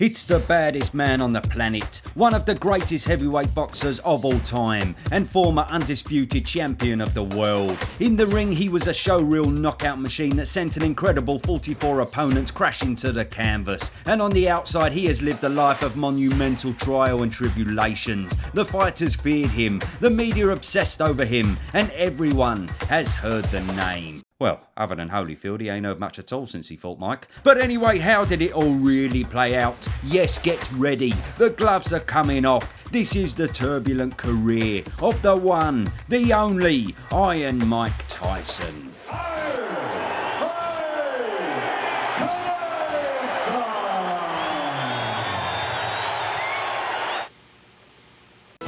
It's the baddest man on the planet, one of the greatest heavyweight boxers of all time, and former undisputed champion of the world. In the ring, he was a showreel knockout machine that sent an incredible 44 opponents crashing to the canvas. And on the outside, he has lived a life of monumental trial and tribulations. The fighters feared him, the media obsessed over him, and everyone has heard the name. Well, other than Holyfield, he ain't heard much at all since he fought Mike. But anyway, how did it all really play out? Yes, get ready. The gloves are coming off. This is the turbulent career of the one, the only, Iron Mike Tyson.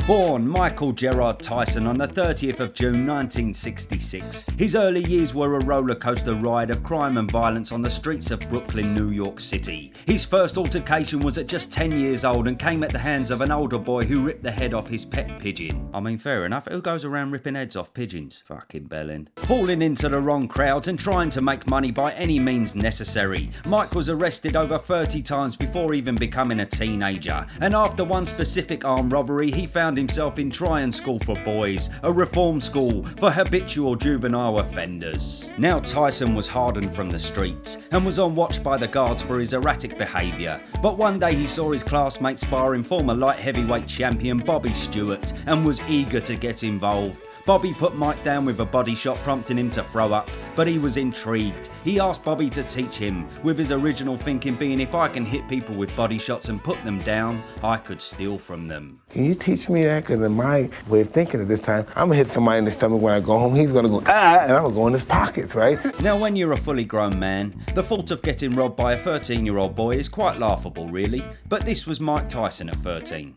Born Michael Gerard Tyson on the 30th of June 1966, his early years were a roller coaster ride of crime and violence on the streets of Brooklyn, New York City. His first altercation was at just 10 years old and came at the hands of an older boy who ripped the head off his pet pigeon. I mean, fair enough, who goes around ripping heads off pigeons? Fucking bellend. Falling into the wrong crowds and trying to make money by any means necessary, Mike was arrested over 30 times before even becoming a teenager, and after one specific armed robbery, he found himself in Tryon School for Boys, a reform school for habitual juvenile offenders. Now Tyson was hardened from the streets and was on watch by the guards for his erratic behaviour, but one day he saw his classmate sparring former light heavyweight champion Bobby Stewart and was eager to get involved. Bobby put Mike down with a body shot, prompting him to throw up, but he was intrigued. He asked Bobby to teach him, with his original thinking being, if I can hit people with body shots and put them down, I could steal from them. Can you teach me that? Because in my way of thinking at this time, I'm going to hit somebody in the stomach when I go home, he's going to go, ah, and I'm going to go in his pockets, right? Now when you're a fully grown man, the thought of getting robbed by a 13-year-old boy is quite laughable really, but this was Mike Tyson at 13.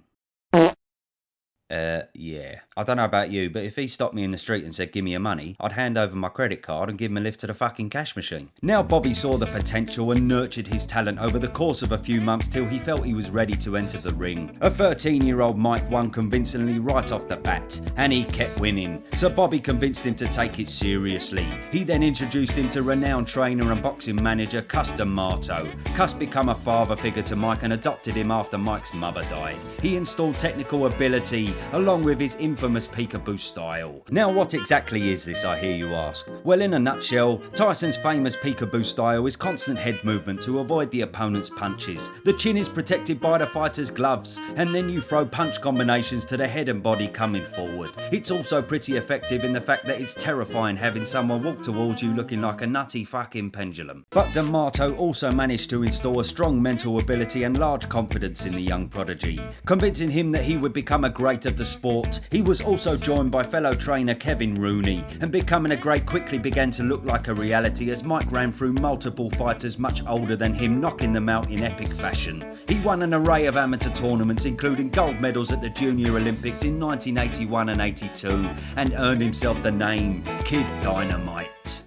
Yeah. I don't know about you, but if he stopped me in the street and said, give me your money, I'd hand over my credit card and give him a lift to the fucking cash machine. Now Bobby saw the potential and nurtured his talent over the course of a few months till he felt he was ready to enter the ring. A 13-year-old Mike won convincingly right off the bat, and he kept winning. So Bobby convinced him to take it seriously. He then introduced him to renowned trainer and boxing manager Cus D'Amato. Cus became a father figure to Mike and adopted him after Mike's mother died. He installed technical ability along with his infamous peekaboo style. Now what exactly is this, I hear you ask? Well, in a nutshell, Tyson's famous peekaboo style is constant head movement to avoid the opponent's punches. The chin is protected by the fighter's gloves, and then you throw punch combinations to the head and body coming forward. It's also pretty effective in the fact that it's terrifying having someone walk towards you looking like a nutty fucking pendulum. But D'Amato also managed to install a strong mental ability and large confidence in the young prodigy, convincing him that he would become a great of the sport. He was also joined by fellow trainer Kevin Rooney, and becoming a great quickly began to look like a reality as Mike ran through multiple fighters much older than him, knocking them out in epic fashion. He won an array of amateur tournaments, including gold medals at the Junior Olympics in 1981 and 82, and earned himself the name Kid Dynamite.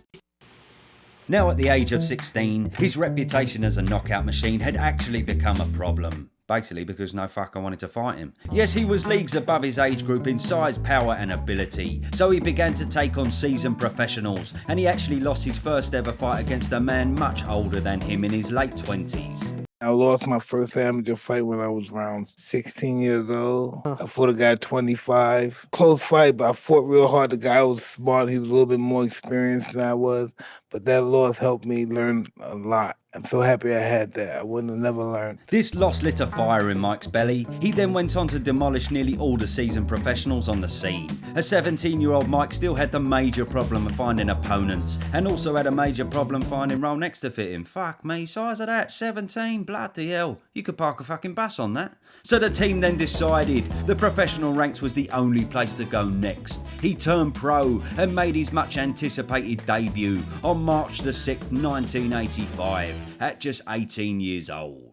Now at the age of 16, his reputation as a knockout machine had actually become a problem. Basically because no fucker wanted to fight him. Yes, he was leagues above his age group in size, power and ability, so he began to take on seasoned professionals, and he actually lost his first ever fight against a man much older than him in his late 20s. I lost my first amateur fight when I was around 16 years old. I fought a guy 25. Close fight, but I fought real hard. The guy was smart. He was a little bit more experienced than I was. But that loss helped me learn a lot. I'm so happy I had that. I wouldn't have never learned. This loss lit a fire in Mike's belly. He then went on to demolish nearly all the seasoned professionals on the scene. A 17-year-old Mike still had the major problem of finding opponents, and also had a major problem finding roll next to fit him. Fuck me, size of that, 17, bloody hell. You could park a fucking bus on that. So the team then decided the professional ranks was the only place to go next. He turned pro and made his much anticipated debut on March the 6th, 1985, at just 18 years old.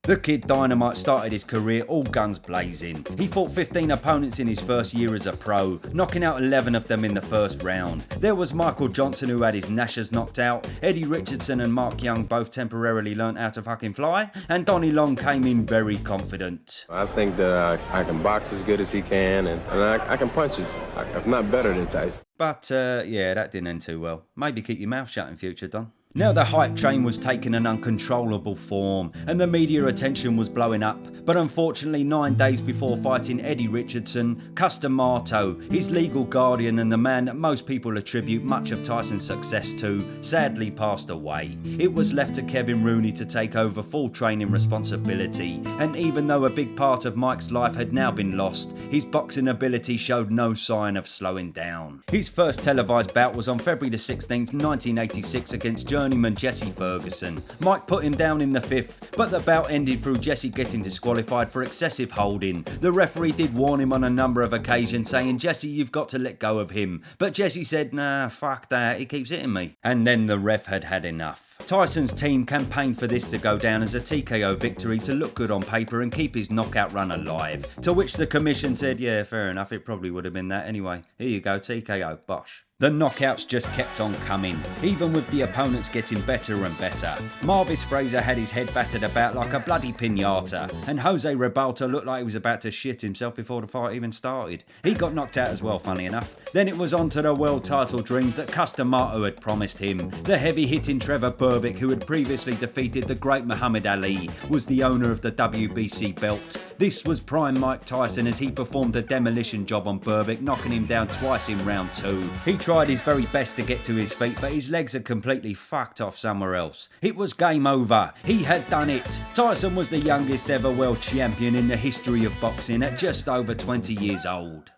The Kid Dynamite started his career all guns blazing. He fought 15 opponents in his first year as a pro, knocking out 11 of them in the first round. There was Michael Johnson, who had his gnashers knocked out, Eddie Richardson and Mark Young both temporarily learnt how to fucking fly, and Donnie Long came in very confident. I think that I can box as good as he can, and I can punch if not better than Tyson. But yeah, that didn't end too well. Maybe keep your mouth shut in future, Don. Now the hype train was taking an uncontrollable form and the media attention was blowing up, but unfortunately 9 days before fighting Eddie Richardson, Custer Marteau, his legal guardian and the man that most people attribute much of Tyson's success to, sadly passed away. It was left to Kevin Rooney to take over full training responsibility, and even though a big part of Mike's life had now been lost, his boxing ability showed no sign of slowing down. His first televised bout was on February the 16th, 1986 against journeyman Jesse Ferguson. Mike put him down in the 5th, but the bout ended through Jesse getting disqualified for excessive holding. The referee did warn him on a number of occasions, saying, "Jesse, you've got to let go of him." But Jesse said, "Nah, fuck that, he keeps hitting me." And then the ref had had enough. Tyson's team campaigned for this to go down as a TKO victory to look good on paper and keep his knockout run alive, to which the commission said, "Yeah, fair enough, it probably would have been that anyway. Here you go, TKO, bosh." The knockouts just kept on coming, even with the opponents getting better and better. Marvis Fraser had his head battered about like a bloody piñata, and Jose Ribalta looked like he was about to shit himself before the fight even started. He got knocked out as well, funny enough. Then it was on to the world title dreams that Custer Marteau had promised him. The heavy-hitting Trevor Berbick, who had previously defeated the great Muhammad Ali, was the owner of the WBC belt. This was prime Mike Tyson as he performed a demolition job on Berbick, knocking him down twice in round 2. He tried his very best to get to his feet, but his legs had completely fucked off somewhere else. It was game over. He had done it. Tyson was the youngest ever world champion in the history of boxing at just over 20 years old.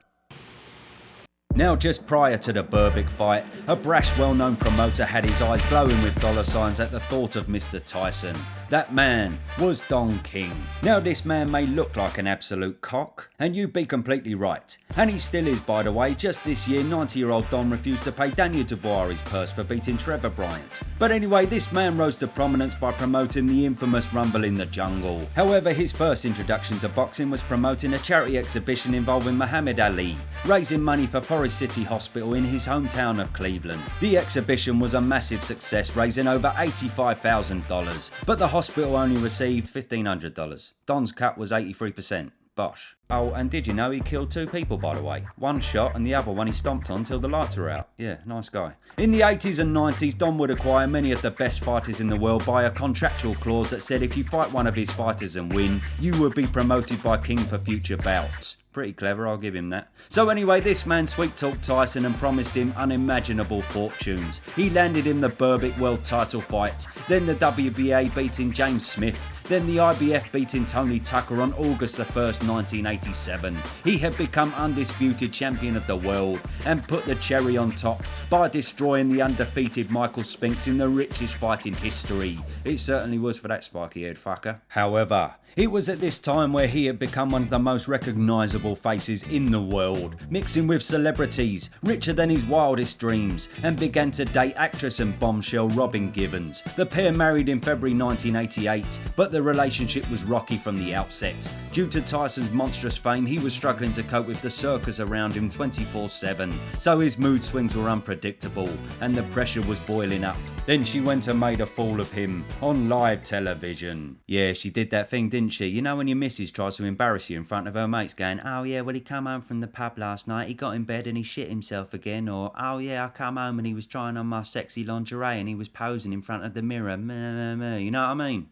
Now, just prior to the Berbick fight, a brash, well-known promoter had his eyes glowing with dollar signs at the thought of Mr. Tyson. That man was Don King. Now, this man may look like an absolute cock, and you'd be completely right. And he still is, by the way. Just this year, 90-year-old Don refused to pay Daniel Dubois his purse for beating Trevor Bryant. But anyway, this man rose to prominence by promoting the infamous Rumble in the Jungle. However, his first introduction to boxing was promoting a charity exhibition involving Muhammad Ali, raising money for Forest City Hospital in his hometown of Cleveland. The exhibition was a massive success, raising over $85,000, but the hospital only received $1,500. Don's cut was 83%. Bosh. Oh, and did you know he killed 2 people, by the way? One shot and the other one he stomped on till the lights were out. Yeah, nice guy. In the 80s and 90s, Don would acquire many of the best fighters in the world by a contractual clause that said if you fight one of his fighters and win, you would be promoted by King for future bouts. Pretty clever, I'll give him that. So anyway, this man sweet-talked Tyson and promised him unimaginable fortunes. He landed him the Berbick World title fight, then the WBA beating James Smith, then the IBF beating Tony Tucker on August the 1st, 1987. He had become undisputed champion of the world and put the cherry on top by destroying the undefeated Michael Spinks in the richest fight in history. It certainly was for that spiky-haired fucker. However, it was at this time where he had become one of the most recognisable faces in the world, mixing with celebrities, richer than his wildest dreams, and began to date actress and bombshell Robin Givens. The pair married in February 1988, but the relationship was rocky from the outset. Due to Tyson's monstrous fame, he was struggling to cope with the circus around him 24/7, so his mood swings were unpredictable, and the pressure was boiling up. Then she went and made a fool of him on live television. Yeah, she did that thing, didn't she? You know when your missus tries to embarrass you in front of her mates going, "Oh yeah, well he come home from the pub last night, he got in bed and he shit himself again," or "Oh yeah, I come home and he was trying on my sexy lingerie and he was posing in front of the mirror, meh, meh, meh." You know what I mean?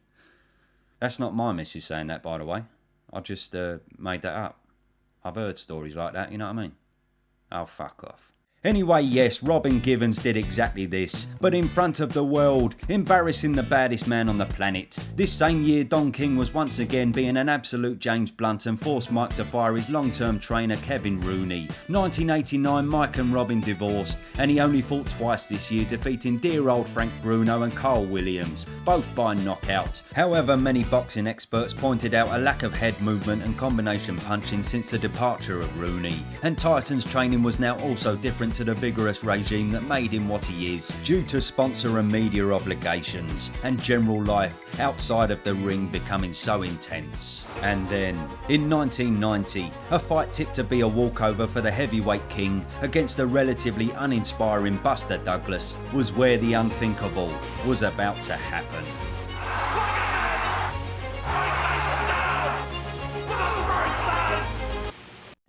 That's not my missus saying that, by the way. I just made that up. I've heard stories like that, you know what I mean? Oh, fuck off. Anyway, yes, Robin Givens did exactly this, but in front of the world, embarrassing the baddest man on the planet. This same year, Don King was once again being an absolute James Blunt and forced Mike to fire his long-term trainer Kevin Rooney. 1989, Mike and Robin divorced, and he only fought twice this year, defeating dear old Frank Bruno and Carl Williams, both by knockout. However, many boxing experts pointed out a lack of head movement and combination punching since the departure of Rooney, and Tyson's training was now also different to the vigorous regime that made him what he is, due to sponsor and media obligations, and general life outside of the ring becoming so intense. And then, in 1990, a fight tipped to be a walkover for the heavyweight king against the relatively uninspiring Buster Douglas was where the unthinkable was about to happen.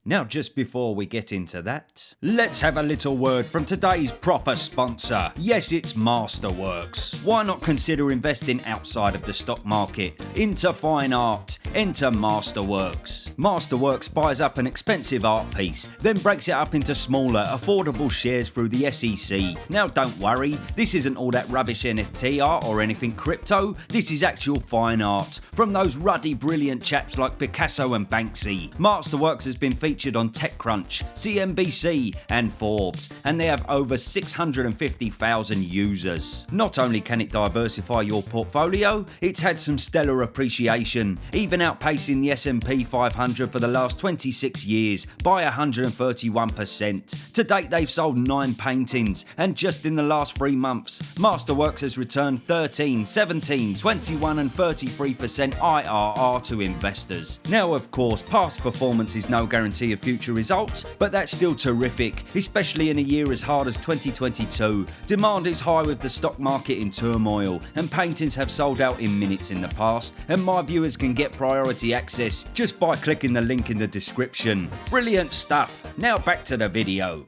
Now, just before we get into that, let's have a little word from today's proper sponsor. Yes, it's Masterworks. Why not consider investing outside of the stock market into fine art? Enter Masterworks. Masterworks buys up an expensive art piece, then breaks it up into smaller, affordable shares through the SEC. Now, don't worry, this isn't all that rubbish NFT art or anything crypto. This is actual fine art from those ruddy, brilliant chaps like Picasso and Banksy. Masterworks has been featured on TechCrunch, CNBC and Forbes, and they have over 650,000 users. Not only can it diversify your portfolio, it's had some stellar appreciation, even outpacing the S&P 500 for the last 26 years by 131%. To date, they've sold 9 paintings, and just in the last 3 months, Masterworks has returned 13, 17, 21 and 33% IRR to investors. Now, of course, past performance is no guarantee of future results, but that's still terrific, especially in a year as hard as 2022. Demand is high with the stock market in turmoil, and paintings have sold out in minutes in the past, and my viewers can get priority access just by clicking the link in the description. Brilliant stuff. Now back to the video.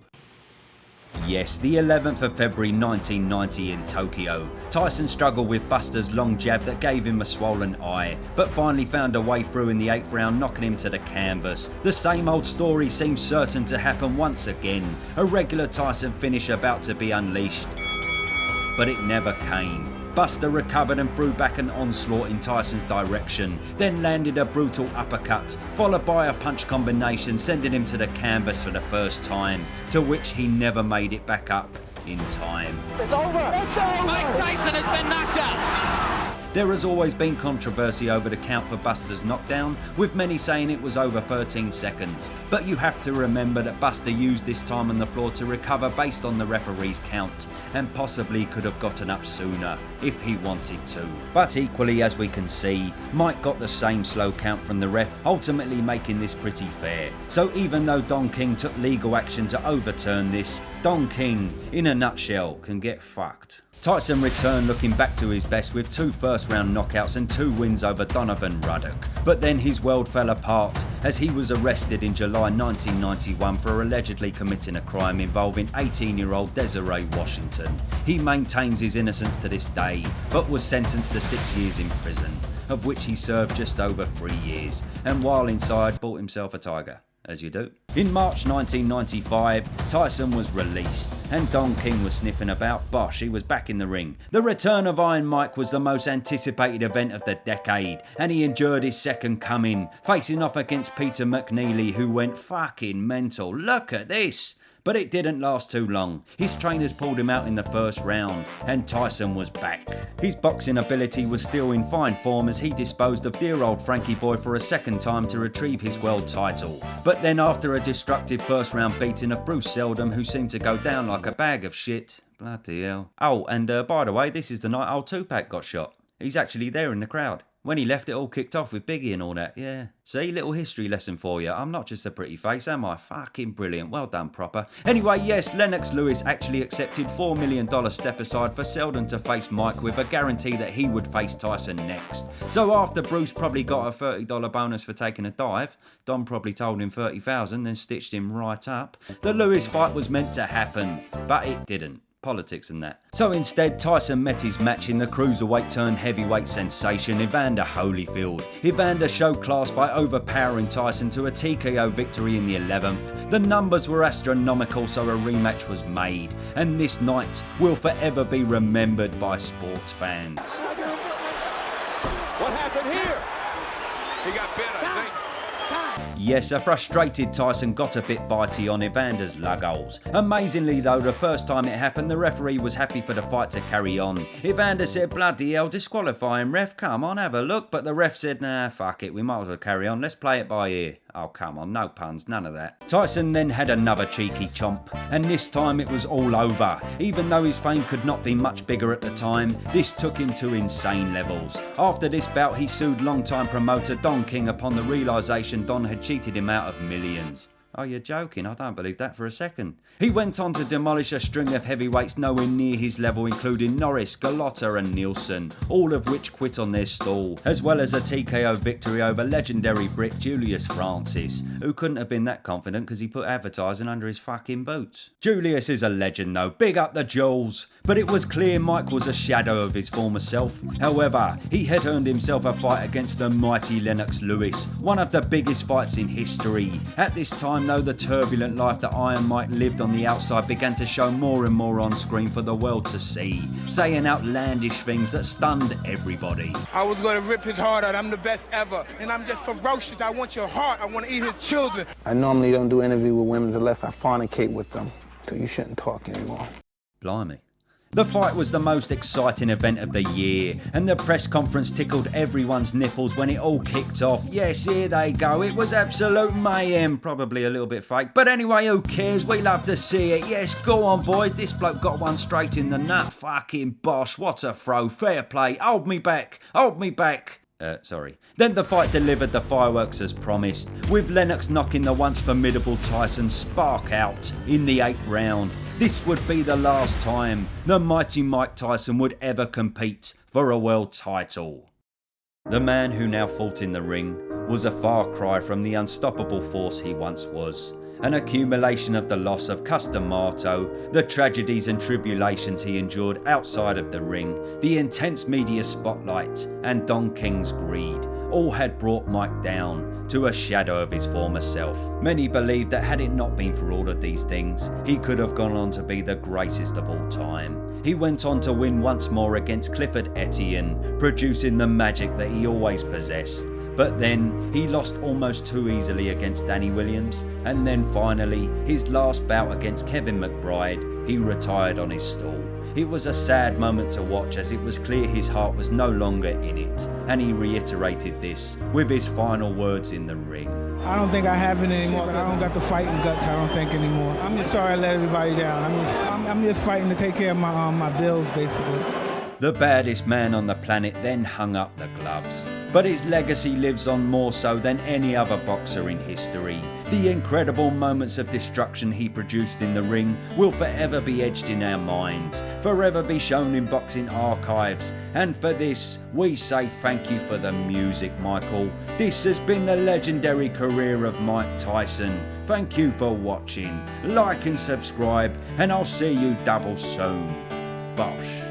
Yes, the 11th of February 1990 in Tokyo. Tyson struggled with Buster's long jab that gave him a swollen eye, but finally found a way through in the 8th round, knocking him to the canvas. The same old story seems certain to happen once again. A regular Tyson finish about to be unleashed, but it never came. Buster recovered and threw back an onslaught in Tyson's direction, then landed a brutal uppercut, followed by a punch combination sending him to the canvas for the first time, to which he never made it back up in time. It's over! It's over! Mike Tyson has been knocked out! There has always been controversy over the count for Buster's knockdown, with many saying it was over 13 seconds. But you have to remember that Buster used this time on the floor to recover based on the referee's count, and possibly could have gotten up sooner if he wanted to. But equally, as we can see, Mike got the same slow count from the ref, ultimately making this pretty fair. So even though Don King took legal action to overturn this, Don King, in a nutshell, can get fucked. Tyson returned looking back to his best with 2 first-round knockouts and 2 wins over Donovan Ruddock. But then his world fell apart as he was arrested in July 1991 for allegedly committing a crime involving 18-year-old Desiree Washington. He maintains his innocence to this day, but was sentenced to 6 years in prison, of which he served just over 3 years, and while inside bought himself a tiger. As you do. In March 1995, Tyson was released, and Don King was sniffing about. Bosh, he was back in the ring. The return of Iron Mike was the most anticipated event of the decade, and he endured his second coming, facing off against Peter McNeely, who went fucking mental. Look at this! But it didn't last too long. His trainers pulled him out in the first round, and Tyson was back. His boxing ability was still in fine form as he disposed of dear old Frankie Boy for a second time to retrieve his world title. But then after a destructive first round beating of Bruce Seldom, who seemed to go down like a bag of shit. Bloody hell. Oh, and by the way, this is the night old Tupac got shot. He's actually there in the crowd. When he left, it all kicked off with Biggie and all that, yeah. See, little history lesson for you. I'm not just a pretty face, am I? Fucking brilliant. Well done, proper. Anyway, yes, Lennox Lewis actually accepted $4 million step aside for Seldon to face Mike with a guarantee that he would face Tyson next. So after Bruce probably got a $30 bonus for taking a dive, Don probably told him $30,000, then stitched him right up. The Lewis fight was meant to happen, but it didn't. Politics and that. So instead, Tyson met his match in the cruiserweight turned heavyweight sensation Evander Holyfield. Evander showed class by overpowering Tyson to a TKO victory in the 11th. The numbers were astronomical, so a rematch was made, and this night will forever be remembered by sports fans. What happened here? He got bit, I think. Yes, a frustrated Tyson got a bit bitey on Evander's lug holes. Amazingly though, the first time it happened, the referee was happy for the fight to carry on. Evander said, bloody hell, disqualify him, ref, come on, have a look. But the ref said, nah, fuck it, we might as well carry on, let's play it by ear. Oh, come on, no puns, none of that. Tyson then had another cheeky chomp, and this time it was all over. Even though his fame could not be much bigger at the time, this took him to insane levels. After this bout, he sued longtime promoter Don King upon the realisation Don had cheated him out of millions. Oh, you're joking? I don't believe that for a second. He went on to demolish a string of heavyweights nowhere near his level, including Norris, Gallotta and Nielsen, all of which quit on their stall, as well as a TKO victory over legendary Brit Julius Francis, who couldn't have been that confident because he put advertising under his fucking boots. Julius is a legend though, big up the jewels. But it was clear Mike was a shadow of his former self. However, he had earned himself a fight against the mighty Lennox Lewis, one of the biggest fights in history. At this time though, the turbulent life that Iron Mike lived on the outside began to show more and more on screen for the world to see, saying outlandish things that stunned everybody. I was going to rip his heart out. I'm the best ever. And I'm just ferocious. I want your heart. I want to eat his children. I normally don't do interviews with women unless I fornicate with them. So you shouldn't talk anymore. Blimey. The fight was the most exciting event of the year, and the press conference tickled everyone's nipples when it all kicked off. Yes, here they go, it was absolute mayhem, probably a little bit fake, but anyway, who cares, we love to see it. Yes, go on boys, this bloke got one straight in the nut, fucking bosh, what a throw, fair play, hold me back. Sorry. Then the fight delivered the fireworks as promised, with Lennox knocking the once formidable Tyson spark out in the 8th round. This would be the last time the mighty Mike Tyson would ever compete for a world title. The man who now fought in the ring was a far cry from the unstoppable force he once was. An accumulation of the loss of Cus D'Amato, the tragedies and tribulations he endured outside of the ring, the intense media spotlight, and Don King's greed, all had brought Mike down to a shadow of his former self. Many believed that had it not been for all of these things, he could have gone on to be the greatest of all time. He went on to win once more against Clifford Etienne, producing the magic that he always possessed. But then he lost almost too easily against Danny Williams, and then finally, his last bout against Kevin McBride, he retired on his stool. It was a sad moment to watch, as it was clear his heart was no longer in it, and he reiterated this with his final words in the ring. I don't think I have it anymore. I don't got the fighting guts, I don't think, anymore. I'm just sorry I let everybody down. I'm just fighting to take care of my bills, basically. The baddest man on the planet then hung up the gloves. But his legacy lives on more so than any other boxer in history. The incredible moments of destruction he produced in the ring will forever be etched in our minds, forever be shown in boxing archives. And for this, we say thank you for the music, Michael. This has been the legendary career of Mike Tyson. Thank you for watching. Like and subscribe, and I'll see you double soon. Bosh.